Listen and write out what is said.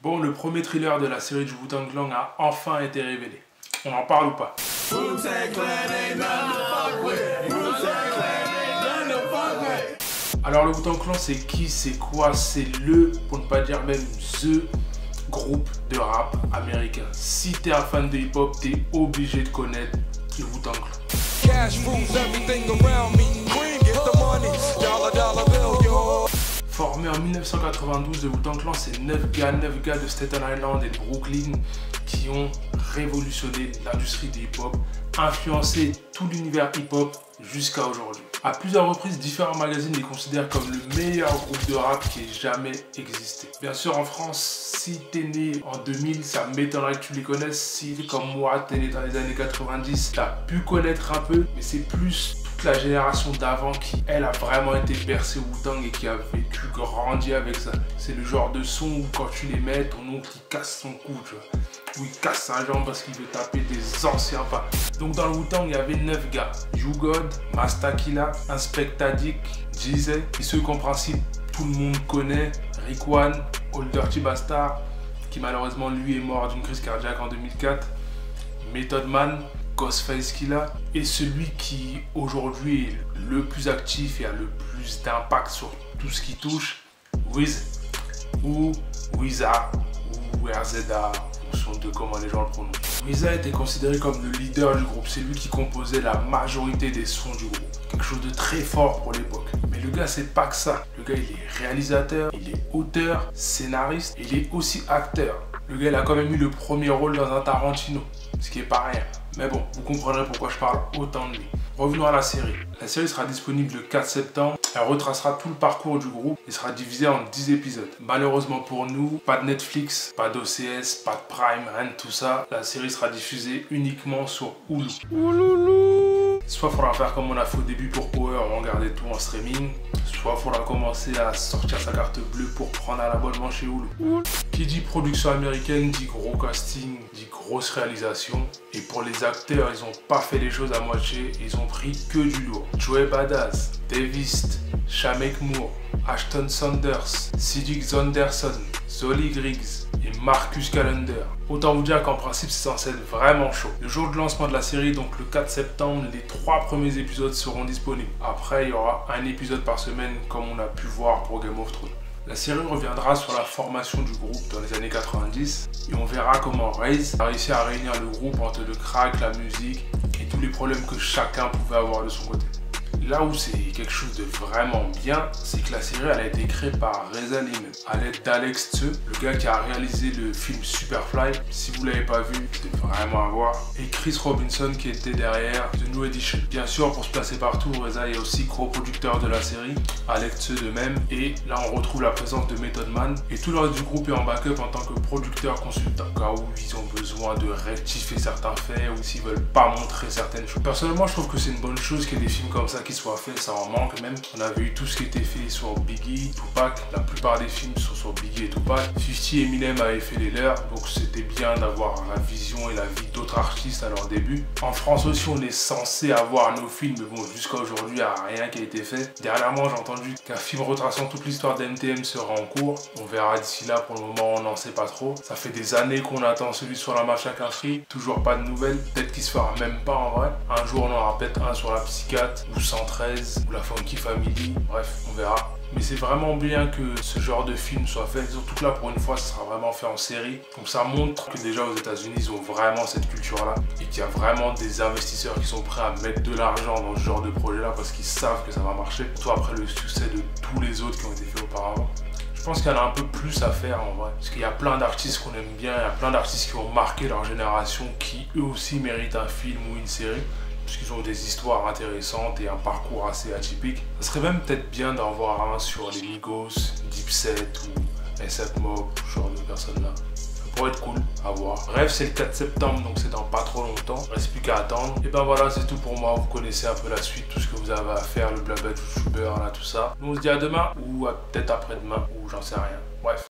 Bon, le premier thriller de la série du Wu-Tang Clan a enfin été révélé. On en parle ou pas? Alors le Wu-Tang Clan, c'est qui? C'est quoi? C'est le, pour ne pas dire même THE groupe de rap américain. Si t'es un fan de hip-hop, t'es obligé de connaître le Wu-Tang Clan. Formé en 1992, le Wu-Tang Clan, c'est 9 gars de Staten Island et de Brooklyn qui ont révolutionné l'industrie du hip-hop, influencé tout l'univers hip-hop jusqu'à aujourd'hui. À plusieurs reprises, différents magazines les considèrent comme le meilleur groupe de rap qui ait jamais existé. Bien sûr, en France, si t'es né en 2000, ça m'étonnerait que tu les connaisses. Si, comme moi, t'es né dans les années 90, t'as pu connaître un peu, mais c'est plus toute la génération d'avant qui, elle, a vraiment été bercée Wu-Tang et qui a vécu, grandi avec ça. C'est le genre de son où quand tu les mets, ton oncle il casse son cou, tu vois. Ou il casse sa jambe parce qu'il veut taper des anciens pas. Donc dans le Wu-Tang, il y avait 9 gars. U-God, Masta Killa, Inspectah Dick, Jeezy, et ceux qu'en principe tout le monde connaît, Rick One, Old Dirty Bastard, qui malheureusement lui est mort d'une crise cardiaque en 2004, Method Man, Ghostface Killah, et celui qui aujourd'hui est le plus actif et a le plus d'impact sur tout ce qui touche, Wiz ou Wizza ou RZA, en fonction de comment les gens le prononcent. Wizza était considéré comme le leader du groupe, c'est lui qui composait la majorité des sons du groupe. Quelque chose de très fort pour l'époque. Mais le gars, c'est pas que ça. Le gars, il est réalisateur, il est auteur, scénariste, il est aussi acteur. Le gars, il a quand même eu le premier rôle dans un Tarantino, ce qui est pas rien. Mais bon, vous comprendrez pourquoi je parle autant de lui. Revenons à la série. La série sera disponible le 4 septembre. Elle retracera tout le parcours du groupe et sera divisée en 10 épisodes. Malheureusement pour nous, pas de Netflix, pas d'OCS, pas de Prime, rien de tout ça. La série sera diffusée uniquement sur Hulu. Soit il faudra faire comme on a fait au début pour Power, regarder tout en streaming. Soit il faudra commencer à sortir sa carte bleue pour prendre un abonnement chez Hulu. Qui dit production américaine dit gros casting, dit grosse réalisation. Et pour les acteurs, ils n'ont pas fait les choses à moitié, ils ont pris que du lourd. Joey Badass, Dave East, Shameik Moore, Ashton Sanders, Siddiq Zonderson, Zolly Griggs et Marcus Callender. Autant vous dire qu'en principe c'est censé être vraiment chaud. Le jour de lancement de la série, donc le 4 septembre, les 3 premiers épisodes seront disponibles. Après il y aura un épisode par semaine comme on a pu voir pour Game of Thrones. La série reviendra sur la formation du groupe dans les années 90 et on verra comment Raze a réussi à réunir le groupe entre le crack, la musique et tous les problèmes que chacun pouvait avoir de son côté. Là où c'est quelque chose de vraiment bien, c'est que la série elle a été créée par Reza lui-même, à l'aide d'Alex THE, le gars qui a réalisé le film Superfly. Si vous ne l'avez pas vu, vous devez vraiment à voir. Et Chris Robinson qui était derrière The New Edition. Bien sûr, pour se placer partout, Reza est aussi co-producteur de la série, Alex THE de même. Et là, on retrouve la présence de Method Man. Et tout le reste du groupe est en backup en tant que producteur consultant, au cas où ils ont besoin de rectifier certains faits ou s'ils veulent pas montrer certaines choses. Personnellement, je trouve que c'est une bonne chose qu'il y ait des films comme ça qui soit fait, ça en manque même. On avait eu tout ce qui était fait sur Biggie, Tupac, la plupart des films sont sur Biggie et Tupac. 50 et Eminem avaient fait les leurs, donc c'était bien d'avoir la vision et la vie d'autres artistes à leur début. En France aussi, on est censé avoir nos films, mais bon, jusqu'à aujourd'hui, il n'y a rien qui a été fait. Dernièrement, j'ai entendu qu'un film retraçant toute l'histoire d'NTM sera en cours. On verra d'ici là, pour le moment, on n'en sait pas trop. Ça fait des années qu'on attend celui sur la Mafia Free, toujours pas de nouvelles. Peut-être qu'il se fera même pas en vrai. Un jour, on aura peut-être un sur la Psychiatre ou 113 ou la Funky Family, bref, on verra. Mais c'est vraiment bien que ce genre de film soit fait, surtout que là pour une fois ça sera vraiment fait en série. Donc ça montre que déjà aux États-Unis ils ont vraiment cette culture là et qu'il y a vraiment des investisseurs qui sont prêts à mettre de l'argent dans ce genre de projet là parce qu'ils savent que ça va marcher, surtout après le succès de tous les autres qui ont été faits auparavant. Je pense qu'il y en a un peu plus à faire en vrai, parce qu'il y a plein d'artistes qu'on aime bien, il y a plein d'artistes qui ont marqué leur génération qui eux aussi méritent un film ou une série. Parce qu'ils ont des histoires intéressantes et un parcours assez atypique. Ça serait même peut-être bien d'en voir un sur les Migos, Dipset ou A$AP Mob, ce genre de personnes-là. Ça pourrait être cool à voir. Bref, c'est le 4 septembre, donc c'est dans pas trop longtemps. Il ne reste plus qu'à attendre. Et ben voilà, c'est tout pour moi. Vous connaissez un peu la suite, tout ce que vous avez à faire, le blabla de youtubeur, là, tout ça. Nous on se dit à demain, ou peut-être après-demain, ou j'en sais rien. Bref.